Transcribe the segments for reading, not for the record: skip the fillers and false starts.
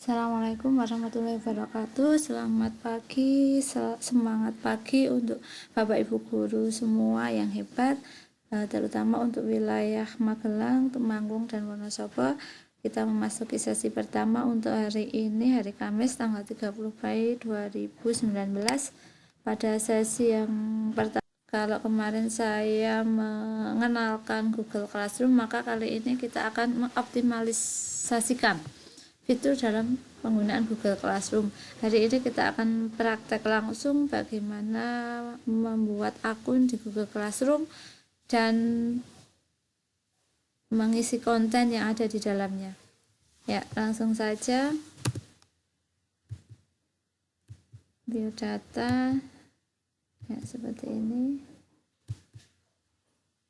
Assalamualaikum warahmatullahi wabarakatuh. Selamat pagi, semangat pagi untuk Bapak Ibu guru semua yang hebat, terutama untuk wilayah Magelang, Temanggung, dan Wonosobo. Kita memasuki sesi pertama untuk hari ini, hari Kamis tanggal 30 Mei 2019. Pada sesi yang pertama, kalau kemarin saya mengenalkan Google Classroom, maka kali ini kita akan mengoptimalisasikan fitur dalam penggunaan Google Classroom. Hari ini kita akan praktek langsung bagaimana membuat akun di Google Classroom dan mengisi konten yang ada di dalamnya. Ya, langsung saja. Biodata. Ya, seperti ini.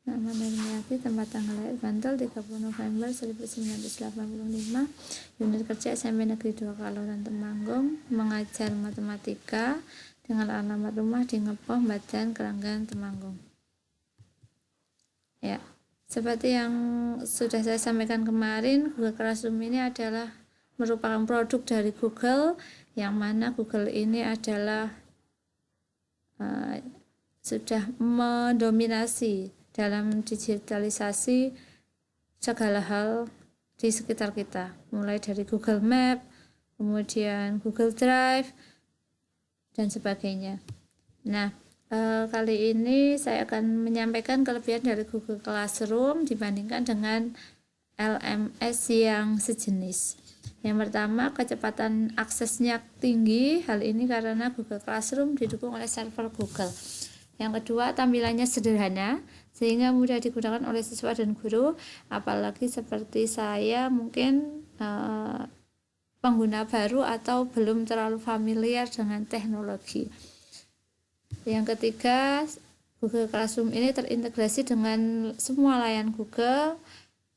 Nama Nurmiati, tempat tanggal lahir Bantul 30 November 1985, unit kerja SMP Negeri 2 Kaloran Temanggung, mengajar matematika dengan alamat rumah di Ngepoh, Badan, Keranggan, Temanggung. Ya, seperti yang sudah saya sampaikan kemarin, Google Classroom ini adalah merupakan produk dari Google, yang mana Google ini adalah sudah mendominasi dalam digitalisasi segala hal di sekitar kita, mulai dari Google Map, kemudian Google Drive, dan sebagainya. Nah, kali ini saya akan menyampaikan kelebihan dari Google Classroom dibandingkan dengan LMS yang sejenis. Yang pertama, kecepatan aksesnya tinggi. Hal ini karena Google Classroom didukung oleh server Google. Yang kedua, tampilannya sederhana sehingga mudah digunakan oleh siswa dan guru, apalagi seperti saya mungkin pengguna baru atau belum terlalu familiar dengan teknologi. Yang ketiga, Google Classroom ini terintegrasi dengan semua layanan Google.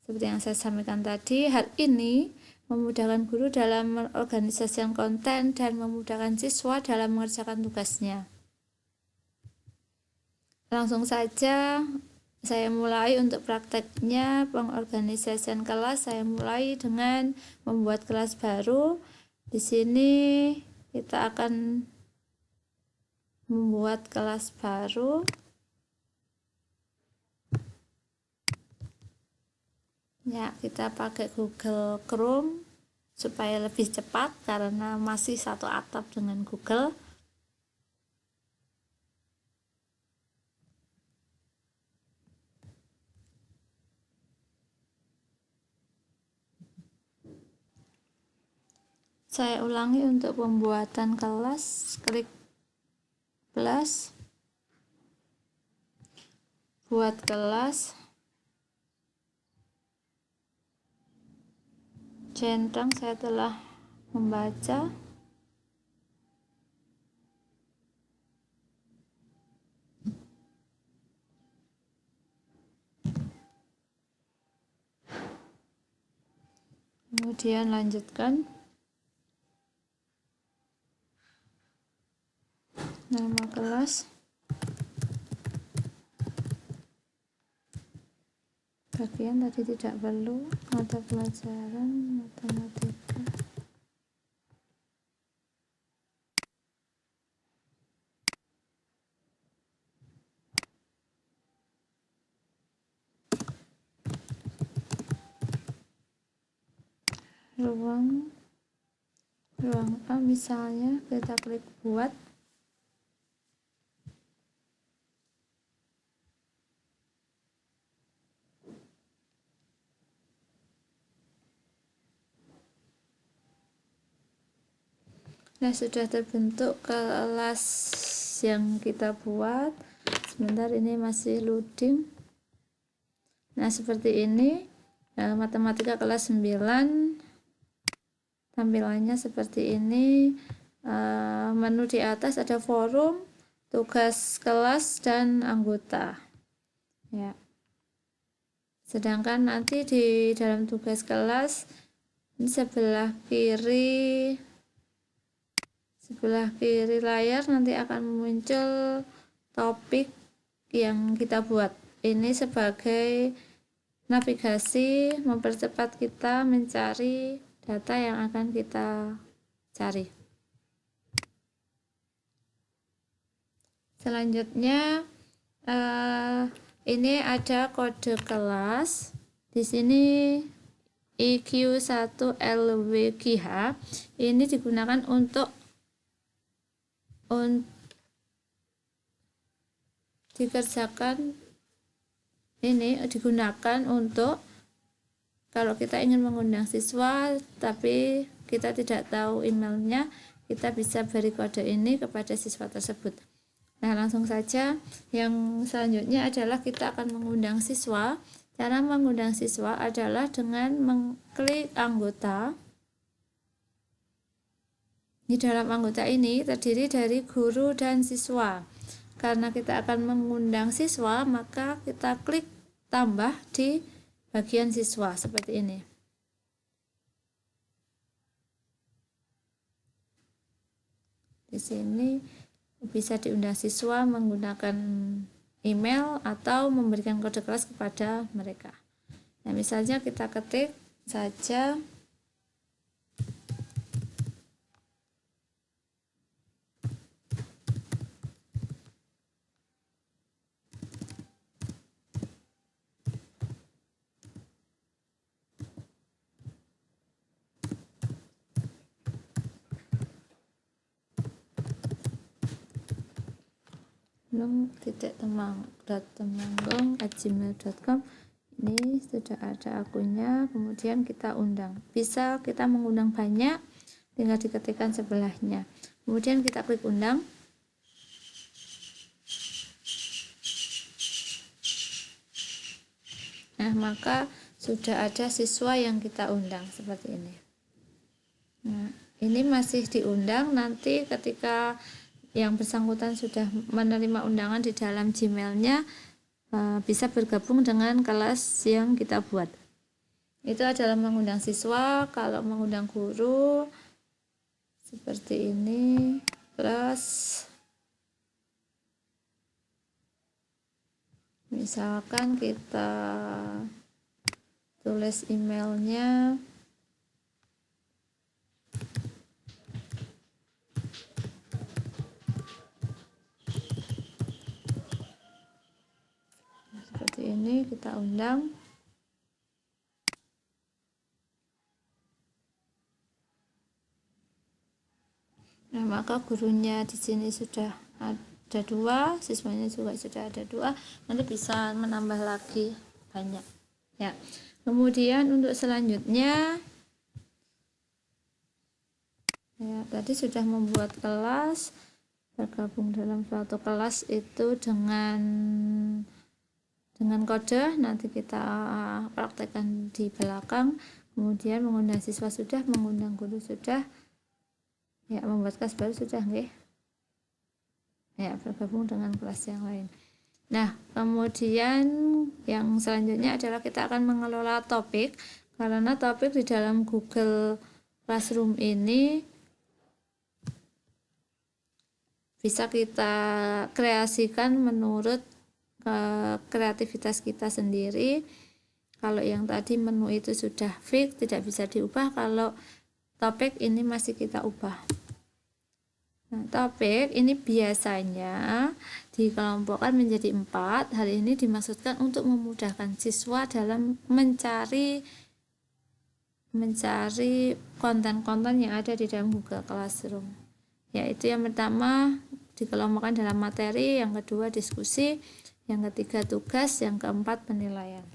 Seperti yang saya sampaikan tadi, hal ini memudahkan guru dalam mengorganisasikan konten dan memudahkan siswa dalam mengerjakan tugasnya. Langsung saja saya mulai untuk prakteknya pengorganisasian kelas. Saya mulai dengan membuat kelas baru. Di sini kita akan membuat kelas baru. Ya, kita pakai Google Chrome supaya lebih cepat karena masih satu atap dengan Google. Saya ulangi untuk pembuatan kelas, klik plus, buat kelas, centang saya telah membaca. Kemudian lanjutkan. Nama kelas, bagian tadi tidak perlu, mata pelajaran matematika. Ruang A misalnya kita klik buat. Nah, sudah terbentuk kelas yang kita buat. Sebentar, ini masih loading. Nah, seperti ini. Matematika kelas 9. Tampilannya seperti ini. Menu di atas ada forum, tugas kelas, dan anggota. Ya. Sedangkan nanti di dalam tugas kelas, ini sebelah kiri layar nanti akan muncul topik yang kita buat. Ini sebagai navigasi mempercepat kita mencari data yang akan kita cari. Selanjutnya ini ada kode kelas. Di sini IQ1LWGH ini digunakan untuk dikerjakan, ini digunakan untuk kalau kita ingin mengundang siswa tapi kita tidak tahu emailnya, kita bisa beri kode ini kepada siswa tersebut. Nah, langsung saja yang selanjutnya adalah kita akan mengundang siswa. Cara mengundang siswa adalah dengan mengklik anggota. Di dalam anggota ini terdiri dari guru dan siswa. Karena kita akan mengundang siswa, maka kita klik tambah di bagian siswa seperti ini. Di sini bisa diundang siswa menggunakan email atau memberikan kode kelas kepada mereka. Nah, misalnya kita ketik saja temanggung@gmail.com. Ini sudah ada akunnya, kemudian kita undang. Bisa kita mengundang banyak, tinggal diketikkan sebelahnya. Kemudian kita klik undang. Nah, maka sudah ada siswa yang kita undang seperti ini. Nah, ini masih diundang, nanti ketika yang bersangkutan sudah menerima undangan di dalam Gmailnya, bisa bergabung dengan kelas yang kita buat. Itu adalah mengundang siswa. Kalau mengundang guru seperti ini, plus misalkan kita tulis emailnya seperti ini, kita undang. Nah, maka gurunya di sini sudah ada 2, siswanya juga sudah ada 2, nanti bisa menambah lagi banyak ya. Kemudian untuk selanjutnya ya, tadi sudah membuat kelas, bergabung dalam suatu kelas itu dengan kode, nanti kita praktekkan di belakang. Kemudian mengundang siswa sudah, mengundang guru sudah ya, membuat kelas baru sudah nggih ya, bergabung dengan kelas yang lain. Nah, kemudian yang selanjutnya adalah kita akan mengelola topik, karena topik di dalam Google Classroom ini bisa kita kreasikan menurut kreativitas kita sendiri. Kalau yang tadi menu itu sudah fix, tidak bisa diubah. Kalau topik ini masih kita ubah. Nah, topik ini biasanya dikelompokkan menjadi 4. Hal ini dimaksudkan untuk memudahkan siswa dalam mencari konten-konten yang ada di dalam Google Classroom. Yaitu yang pertama dikelompokkan dalam materi, yang kedua diskusi, yang ketiga tugas, yang keempat penilaian.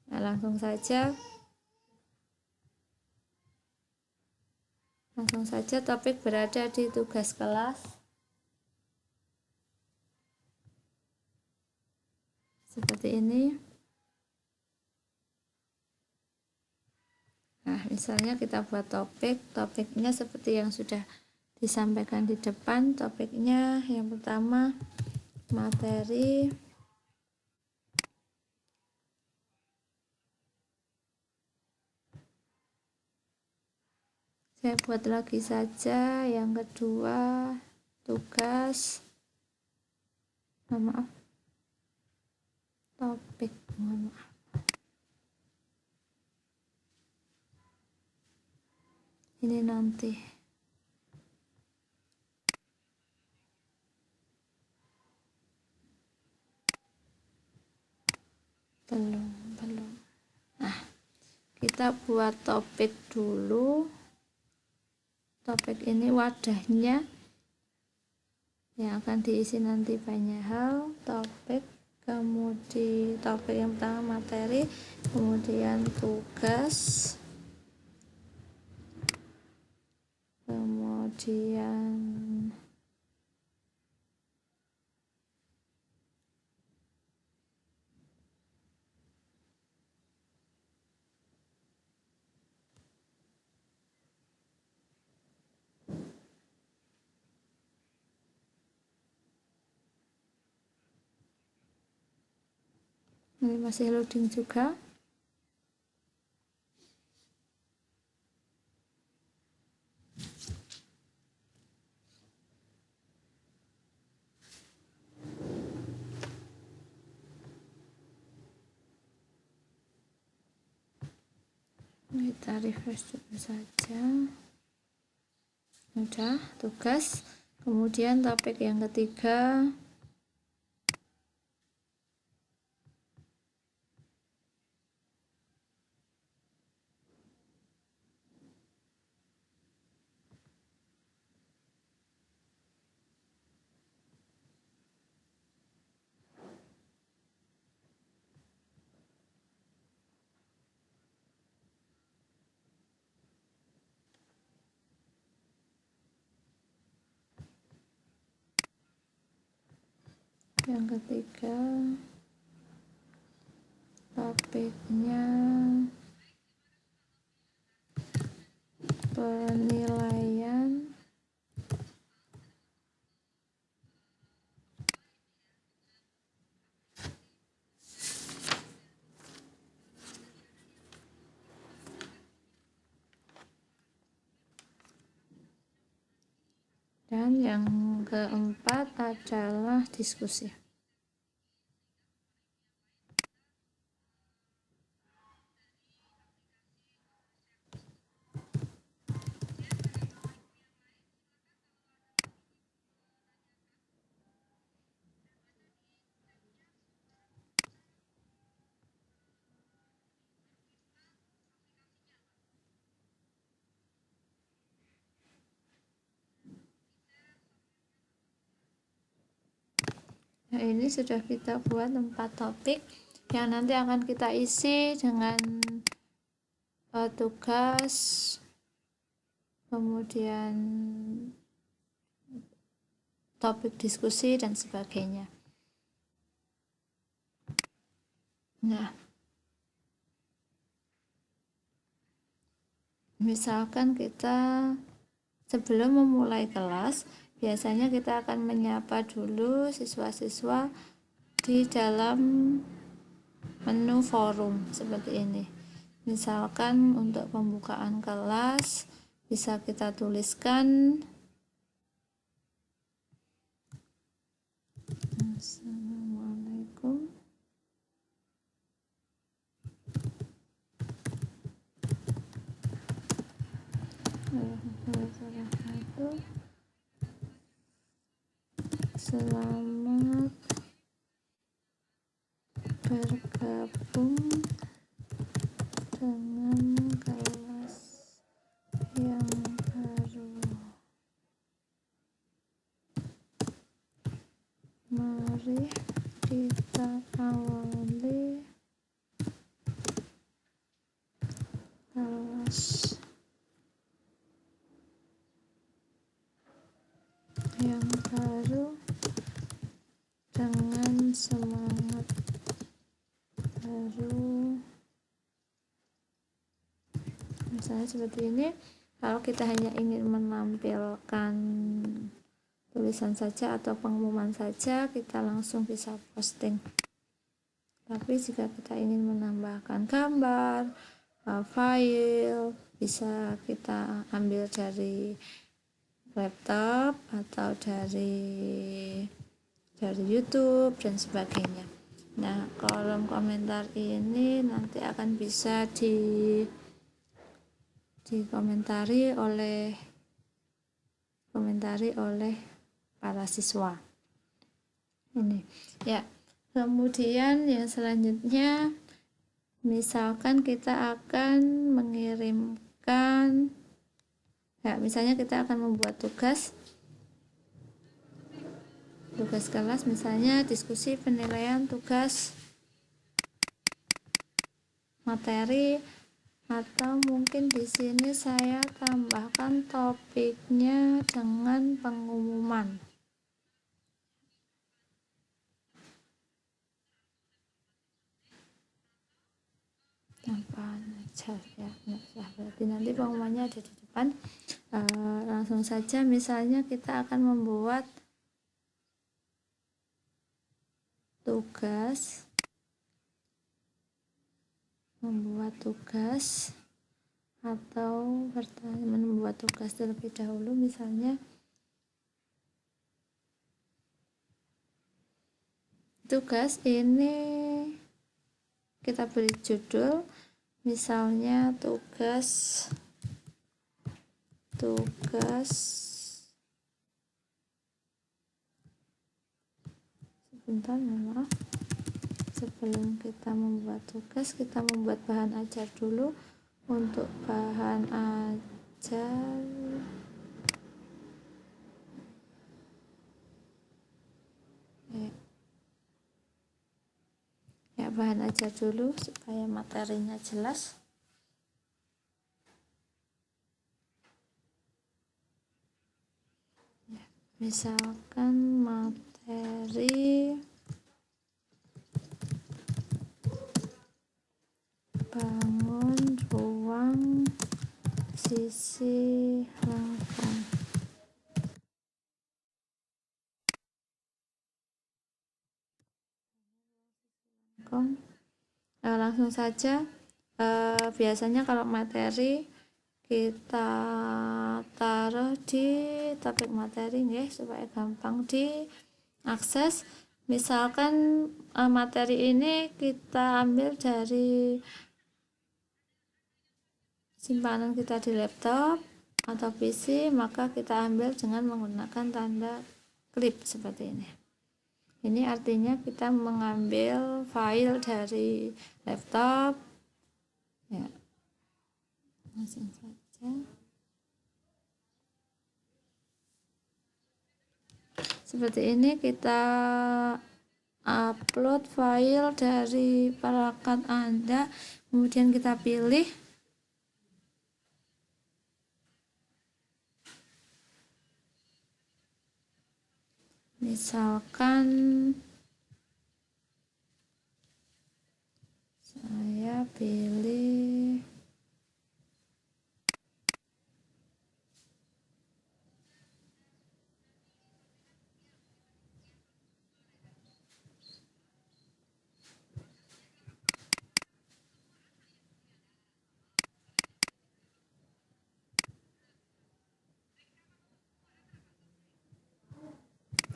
Nah, langsung saja topik berada di tugas kelas seperti ini. Nah, misalnya kita buat topiknya seperti yang sudah disampaikan di depan. Topiknya yang pertama materi, saya buat lagi saja. Yang kedua tugas, topik, ini nanti. Belum. Nah, kita buat topik dulu. Topik ini wadahnya yang akan diisi nanti banyak hal. Kemudian topik yang pertama materi, kemudian tugas, kemudian ini masih loading juga. Kita refresh dulu saja. Udah, tugas. Kemudian topik yang ketiga, topiknya penilaian dan yang keempat adalah diskusi. Nah, ini sudah kita buat 4 topik yang nanti akan kita isi dengan tugas, kemudian topik diskusi dan sebagainya. Nah, misalkan kita sebelum memulai kelas, biasanya kita akan menyapa dulu siswa-siswa di dalam menu forum seperti ini. Misalkan untuk pembukaan kelas bisa kita tuliskan Assalamualaikum warahmatullahi wabarakatuh. Selamat bergabung dengan kelas yang baru. Mari kita awali kelas yang baru dengan semangat baru. Misalnya seperti ini. Kalau kita hanya ingin menampilkan tulisan saja atau pengumuman saja, kita langsung bisa posting. Tapi jika kita ingin menambahkan gambar, file, bisa kita ambil dari laptop atau dari YouTube dan sebagainya. Nah, kolom komentar ini nanti akan bisa dikomentari oleh para siswa. Ini ya. Kemudian yang selanjutnya, misalkan kita akan mengirimkan ya, misalnya kita akan membuat tugas kelas, misalnya diskusi penilaian tugas materi, atau mungkin di sini saya tambahkan topiknya dengan pengumuman. Tambahan aja ya, berarti nanti pengumumannya ada di depan. Langsung saja, misalnya kita akan membuat tugas atau membuat tugas terlebih dahulu. Misalnya tugas ini kita beri judul, misalnya tugas sebentar, maaf, sebelum kita membuat tugas, kita membuat bahan ajar dulu. Untuk bahan ajar ya, bahan ajar dulu supaya materinya jelas. Ya, misalkan materi bangun ruang sisi lengkung. Langsung saja, biasanya kalau materi kita taruh di topik materi nggih, supaya gampang diakses. Misalkan materi ini kita ambil dari simpanan kita di laptop atau PC, maka kita ambil dengan menggunakan tanda klip seperti ini. Ini artinya kita mengambil file dari laptop ya. Langsung saja. Seperti ini kita upload file dari perangkat Anda, kemudian kita pilih misalkan saya pilih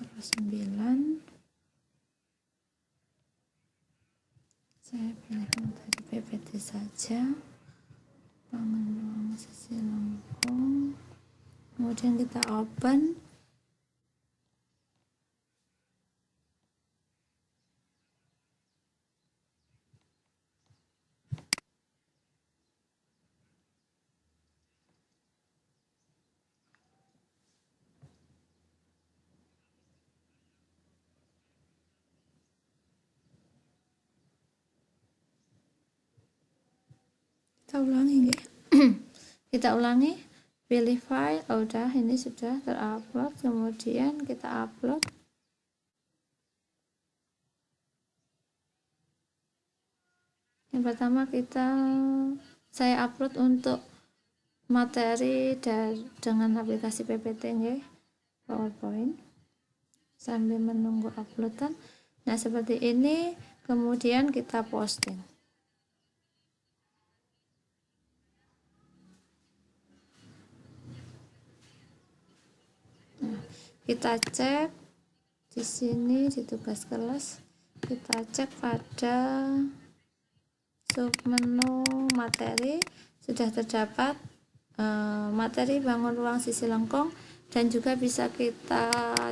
terus 9. Saya pilih dari PPT saja, bangun ruang sisi lengkung, kemudian kita open. Kita ulangi nggih. Kita ulangi, pilih file, udah, ini sudah terupload, kemudian kita upload. Yang pertama saya upload untuk materi dengan aplikasi PPT nggih, PowerPoint, sambil menunggu uploadan. Nah, seperti ini, kemudian kita posting. Nah, kita cek di sini di tugas kelas, kita cek pada submenu materi sudah terdapat materi bangun ruang sisi lengkung, dan juga bisa kita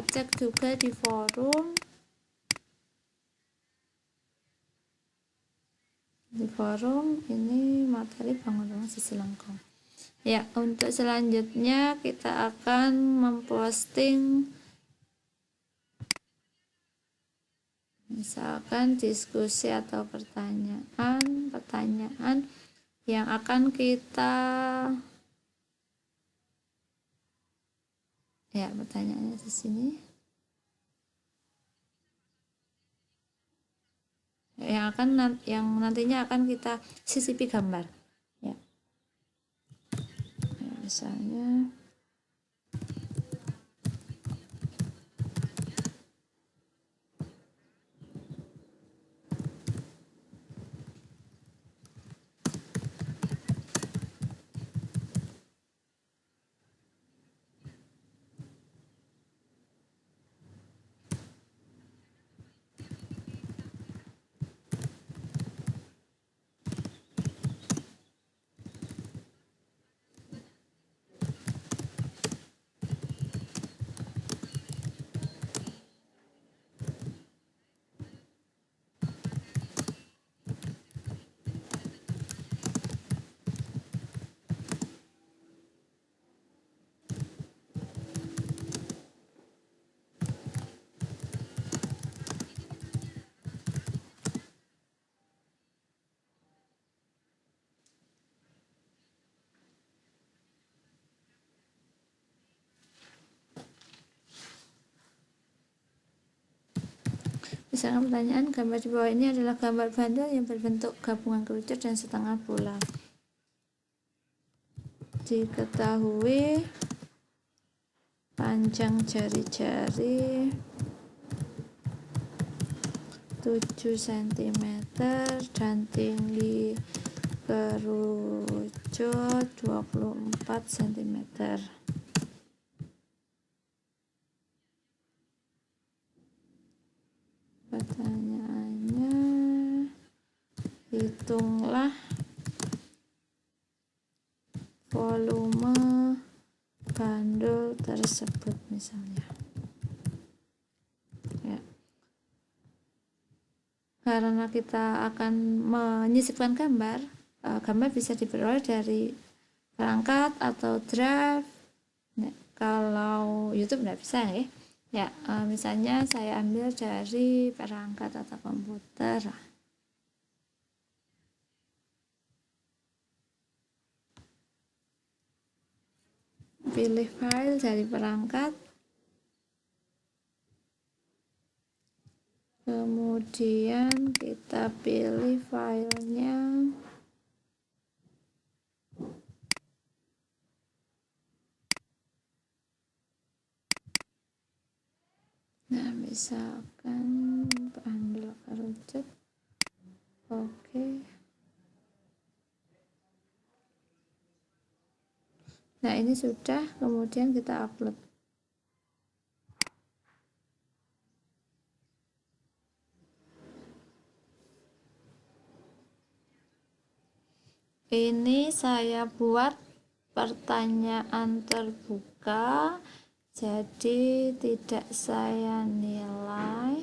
cek juga di forum. Di forum ini materi bangun ruang sisi lengkung. Ya, untuk selanjutnya kita akan memposting misalkan diskusi atau pertanyaan yang akan kita pertanyaannya di sini yang nantinya akan kita sisipi gambar ya. Misalnya pertanyaan, gambar di bawah ini adalah gambar bandel yang berbentuk gabungan kerucut dan setengah bulat. Diketahui panjang jari-jari 7 cm dan tinggi kerucut 24 cm. Pertanyaannya, hitunglah volume bandul tersebut misalnya ya. Karena kita akan menyisipkan gambar bisa diperoleh dari perangkat atau drive. Nah, kalau YouTube nggak bisa ya. Misalnya saya ambil dari perangkat atau komputer. Pilih file dari perangkat, kemudian kita pilih filenya. Nah, misalkan bandul kerucut. Oke. Nah, ini sudah, kemudian kita upload. Ini saya buat pertanyaan terbuka, jadi tidak saya nilai.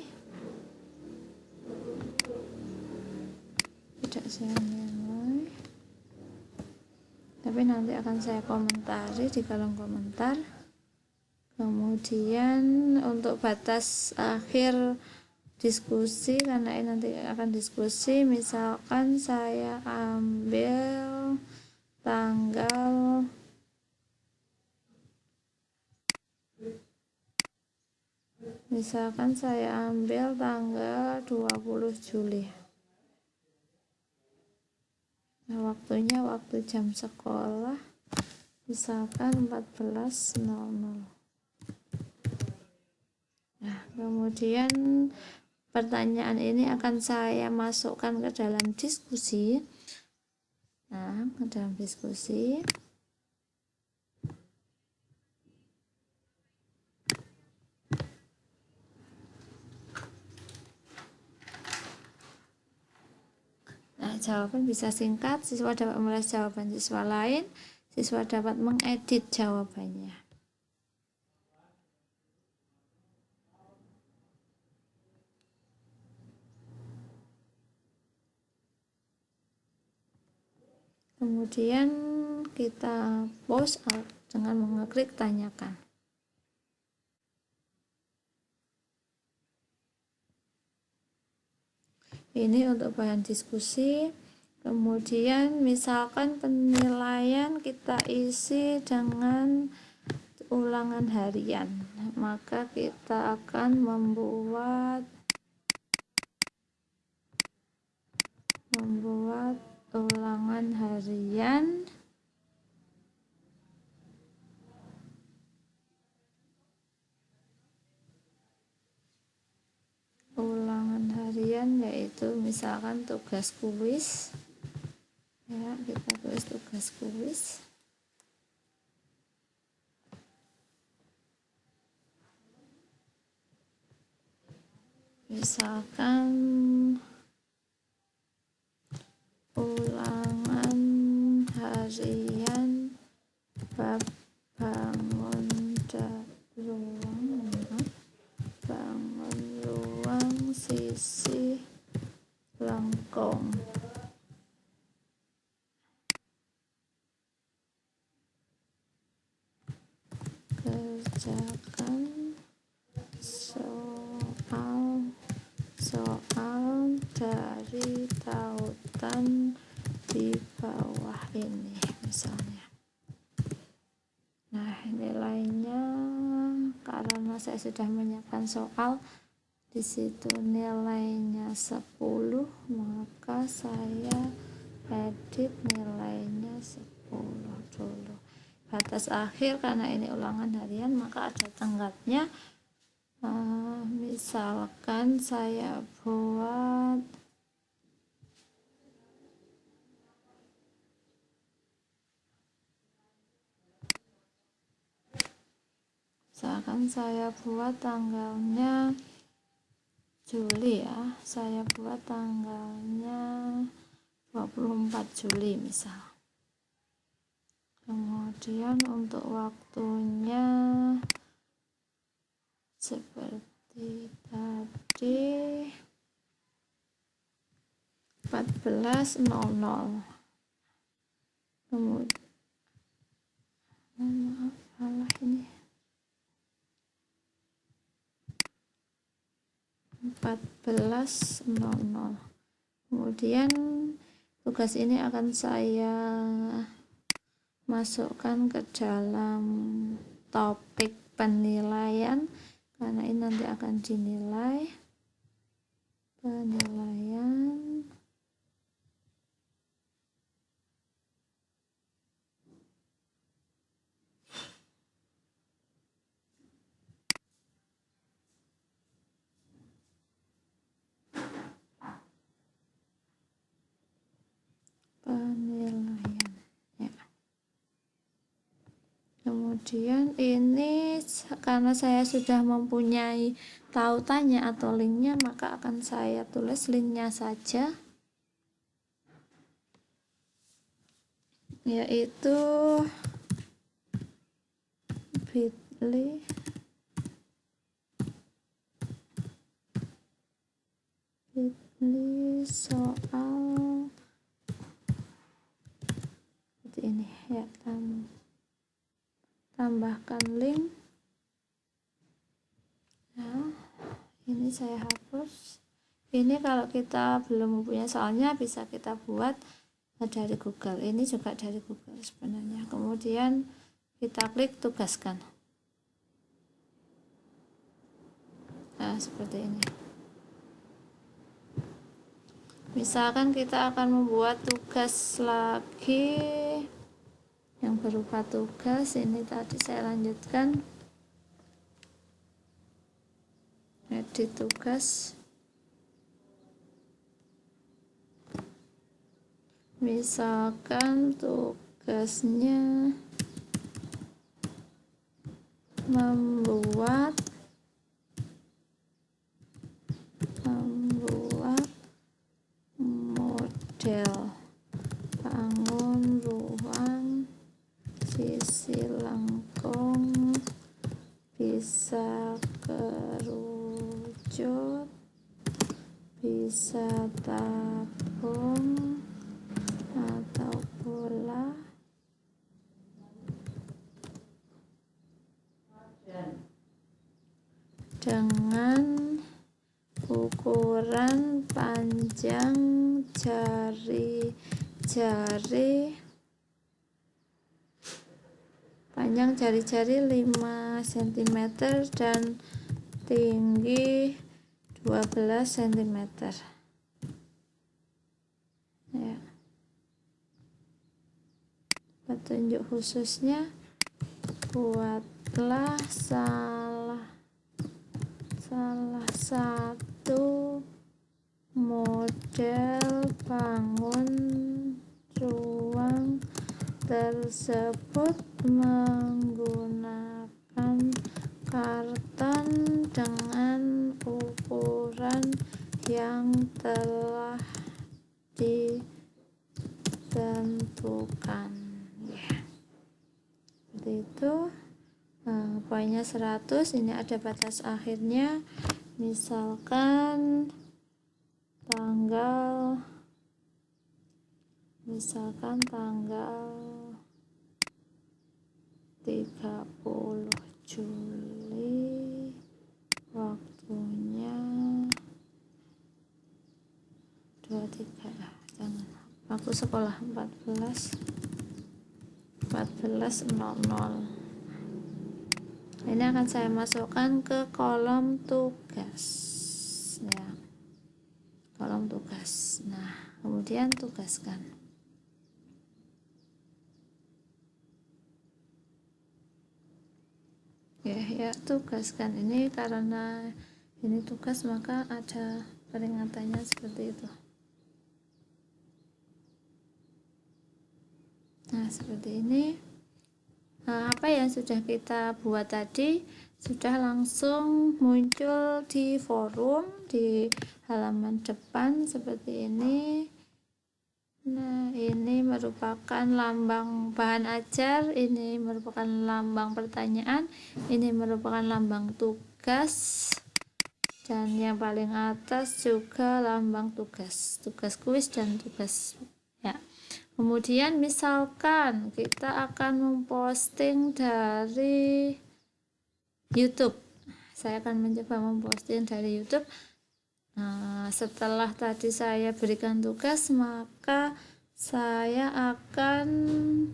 Tapi nanti akan saya komentari di kolom komentar. Kemudian untuk batas akhir diskusi, karena ini nanti akan diskusi, misalkan saya ambil tanggal 20 Juli. Nah, waktunya waktu jam sekolah, misalkan 14.00. Nah, kemudian pertanyaan ini akan saya masukkan ke dalam diskusi. Nah, ke dalam diskusi. Nah, jawaban bisa singkat, siswa dapat membalas jawaban siswa lain. siswa dapat mengedit jawabannya. Kemudian kita post dengan mengeklik tanyakan. Ini untuk bahan diskusi. Kemudian misalkan penilaian kita isi dengan ulangan harian, maka kita akan membuat ulangan harian yaitu misalkan tugas kuis ya, kita tulis tugas kuis. Misalkan ulangan harian bab bangun ruang sisi lengkung. Kerjakan soal dari tautan di bawah ini misalnya. Nah, nilainya karena saya sudah menyiapkan soal di situ nilainya 10, maka saya edit nilainya 10 dulu. Batas akhir karena ini ulangan harian maka ada tenggatnya. Misalkan saya buat tanggalnya Juli ya, saya buat tanggalnya 24 Juli misal. Kemudian untuk waktunya seperti tadi 14.00. Kemudian maaf ini 14.00. Kemudian tugas ini akan saya masukkan ke dalam topik penilaian karena ini nanti akan dinilai. Penilaian ya. Kemudian ini karena saya sudah mempunyai tautannya atau linknya, maka akan saya tulis linknya saja, yaitu bit.ly soal seperti ini ya, tambahkan link ya. Ini saya hapus. Ini kalau kita belum mempunyai soalnya bisa kita buat dari Google. Ini juga dari Google sebenarnya. Kemudian kita klik tugaskan. Nah, seperti ini. Misalkan kita akan membuat tugas lagi yang berupa tugas. Ini tadi saya lanjutkan. Edit tugas. Misalkan tugasnya membuat model bangun ruang jari-jari 5 cm dan tinggi 12 cm ya. Petunjuk khususnya, buatlah salah satu model bangun ruang tersebut menggunakan karton dengan ukuran yang telah ditentukan ya. Seperti itu. Poinnya 100, ini ada batas akhirnya, misalkan tanggal 30 Juli, waktunya 23, jangan, aku sekolah 14.00. Ini akan saya masukkan ke kolom tugas ya, kolom tugas. Nah, kemudian tugaskan ya, tugaskan. Ini karena ini tugas maka ada peringatannya seperti itu. Nah, seperti ini. Apa yang sudah kita buat tadi sudah langsung muncul di forum di halaman depan seperti ini. Nah, ini merupakan lambang bahan ajar, ini merupakan lambang pertanyaan, ini merupakan lambang tugas, dan yang paling atas juga lambang tugas kuis dan tugas ya. Kemudian misalkan kita akan memposting dari YouTube, saya akan mencoba memposting dari YouTube. Setelah tadi saya berikan tugas, maka saya akan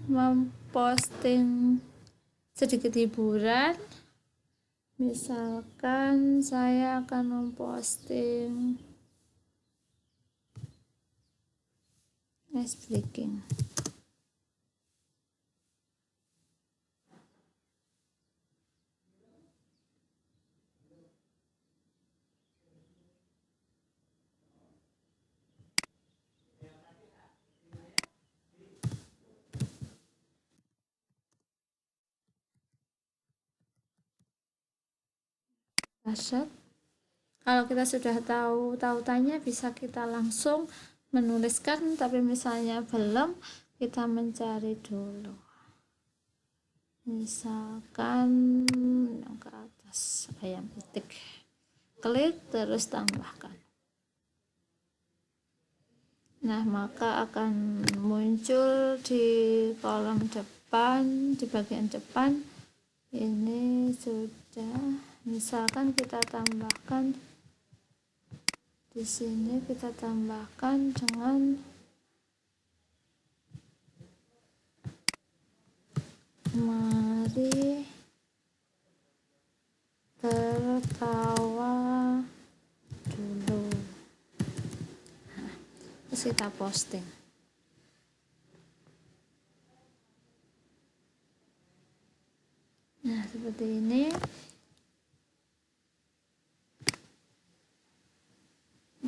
memposting sedikit hiburan. Misalkan saya akan memposting ice breaking. Kalau kita sudah tahu tautannya, bisa kita langsung menuliskan, tapi misalnya belum, kita mencari dulu. Misalkan yang ke atas, ayam petik, klik terus tambahkan. Nah, maka akan muncul di kolom depan, di bagian depan ini sudah. Misalkan kita tambahkan di sini, kita tambahkan dengan mari tertawa dulu. Nah, terus kita posting. Nah, seperti ini.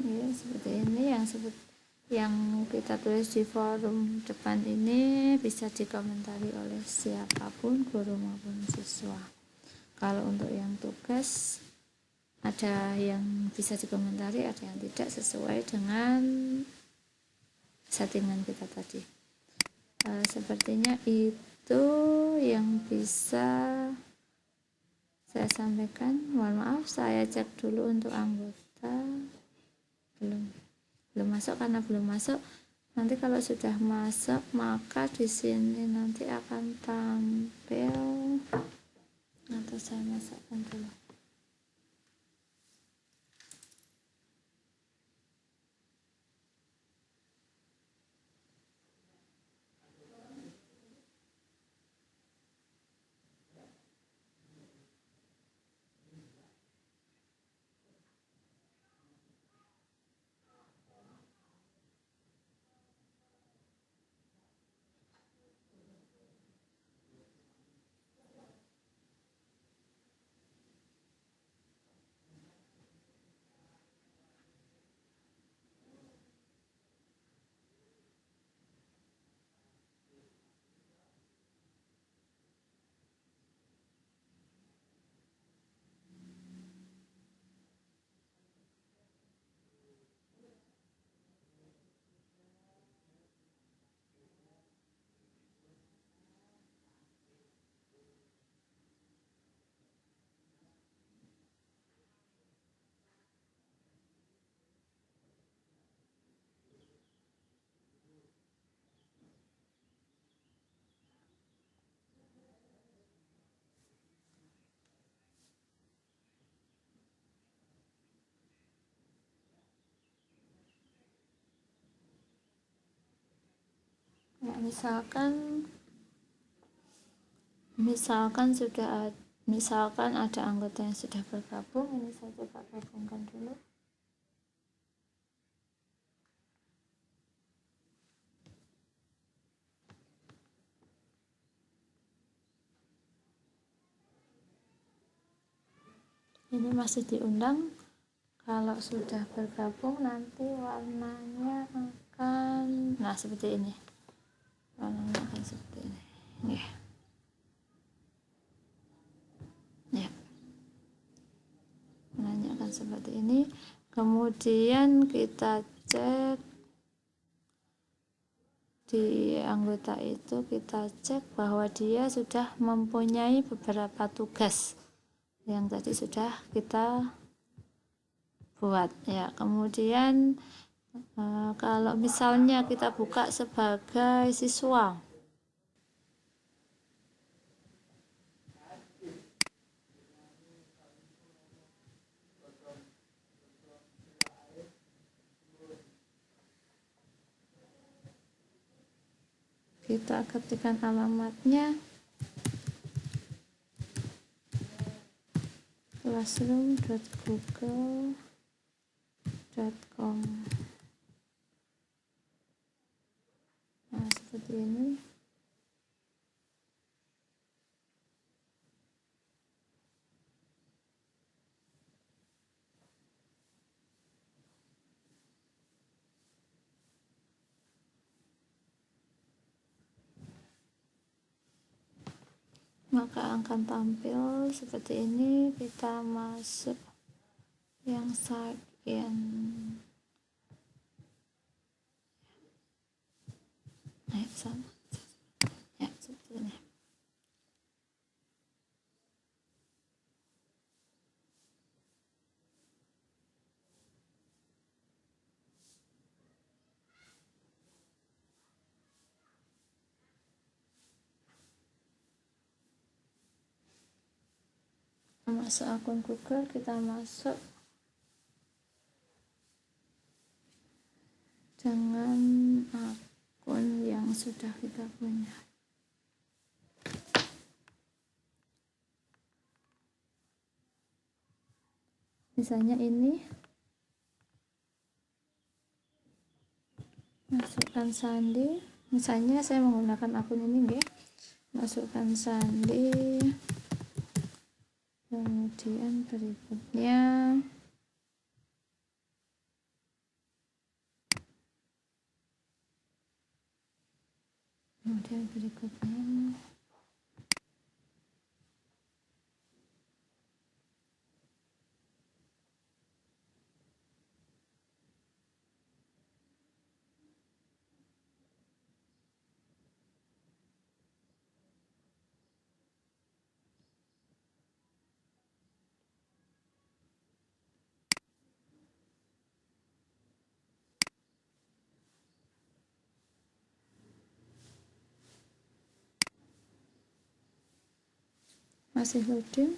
Ya, seperti ini yang kita tulis di forum depan ini bisa dikomentari oleh siapapun, guru maupun siswa. Kalau untuk yang tugas, ada yang bisa dikomentari, ada yang tidak, sesuai dengan settingan kita tadi. Sepertinya itu yang bisa saya sampaikan. Mohon maaf, saya cek dulu untuk anggota. Belum masuk. Karena belum masuk, nanti kalau sudah masuk maka di sini nanti akan tampil, atau saya masukkan dulu. Ya, misalkan ada anggota yang sudah bergabung. Ini saya coba gabungkan dulu. Ini masih diundang. Kalau sudah bergabung nanti warnanya akan seperti ini. Warnanya akan seperti ini. Ya. Warnanya akan seperti ini. Kemudian kita cek di anggota itu, kita cek bahwa dia sudah mempunyai beberapa tugas yang tadi sudah kita buat ya. Kemudian kalau misalnya kita buka sebagai siswa, kita ketikkan alamatnya classroom.google.com. Nah, seperti ini. Maka akan tampil seperti ini. Kita masuk yang sign in. Sana. Ya, seperti ini. Masuk akun Google, kita masuk dengan akun yang sudah kita punya. Misalnya ini, masukkan sandi. Misalnya saya menggunakan akun ini, masukkan sandi. Kemudian berikutnya masih loading,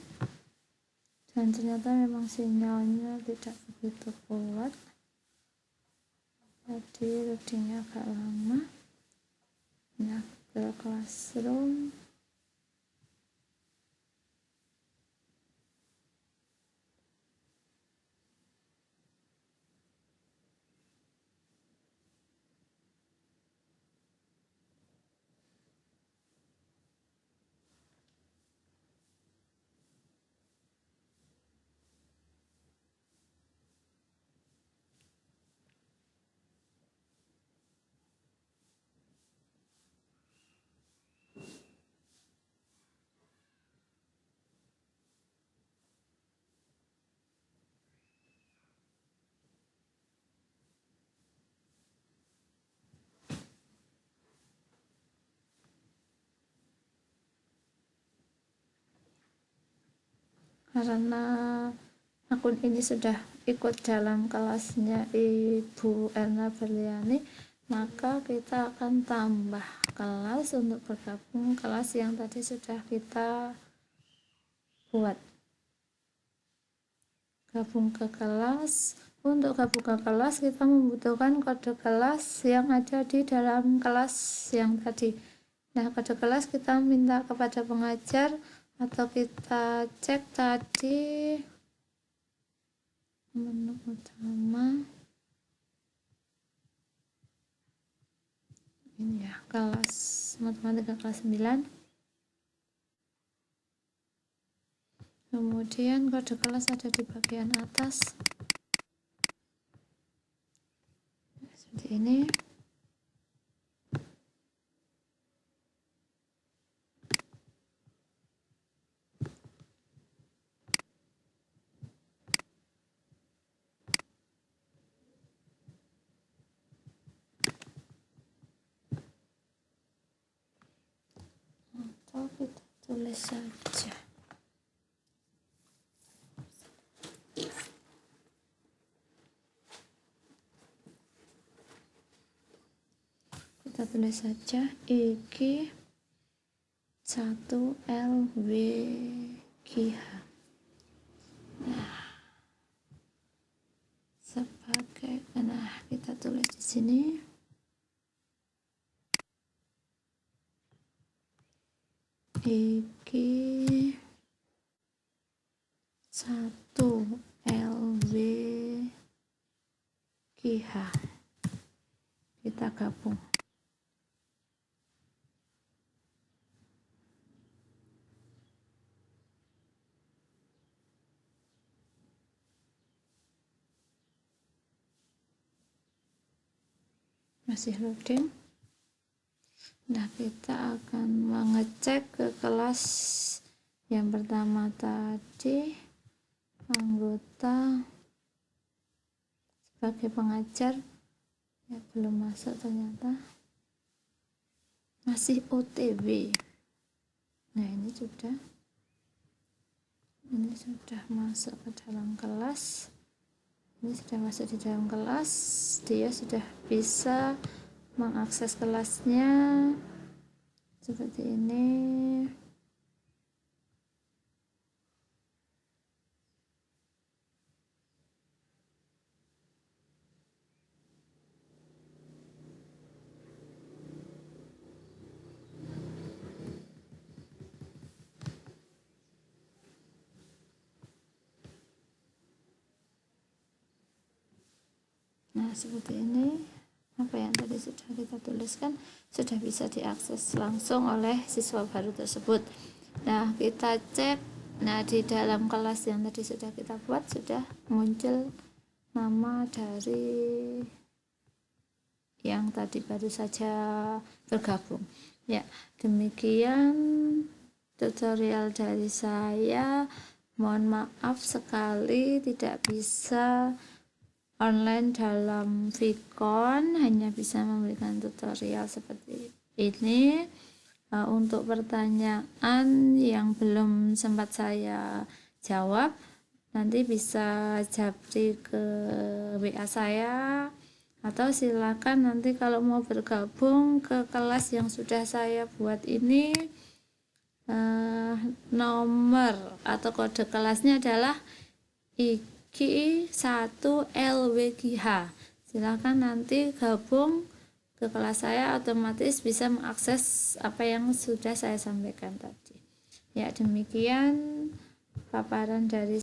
dan ternyata memang sinyalnya tidak begitu kuat. Jadi loadingnya agak lama. Nah, ke Classroom. Karena akun ini sudah ikut dalam kelasnya Ibu Erna Berliani, maka kita akan tambah kelas untuk bergabung kelas yang tadi sudah kita buat. Gabung ke kelas Untuk gabung ke kelas kita membutuhkan kode kelas yang ada di dalam kelas yang tadi. Nah, kode kelas kita minta kepada pengajar atau kita cek tadi menu utama ini ya, kelas matematika kelas 9. Kemudian kode kelas ada di bagian atas seperti ini. Atau kita tulis saja. Kita tulis saja IG 1LWGH. Nah, sebagai kita tulis di sini IG 1LWGH. Kita gabung. Masih loading. Nah, kita akan mengecek ke kelas yang pertama tadi, anggota sebagai pengajar ya, belum masuk ternyata, masih OTW. Nah, ini sudah masuk ke dalam kelas. Ini sudah masuk di dalam kelas, dia sudah bisa mengakses kelasnya seperti ini. Nah, seperti ini. Apa yang tadi sudah kita tuliskan sudah bisa diakses langsung oleh siswa baru tersebut. Nah, kita cek. Nah, di dalam kelas yang tadi sudah kita buat sudah muncul nama dari yang tadi baru saja bergabung. Ya, demikian tutorial dari saya. Mohon maaf sekali tidak bisa online dalam Vicon, hanya bisa memberikan tutorial seperti ini. Untuk pertanyaan yang belum sempat saya jawab, nanti bisa japri ke WA saya, atau silakan nanti kalau mau bergabung ke kelas yang sudah saya buat ini, nomor atau kode kelasnya adalah IG 1LWGH. Silakan nanti gabung ke kelas saya, otomatis bisa mengakses apa yang sudah saya sampaikan tadi. Ya, demikian paparan dari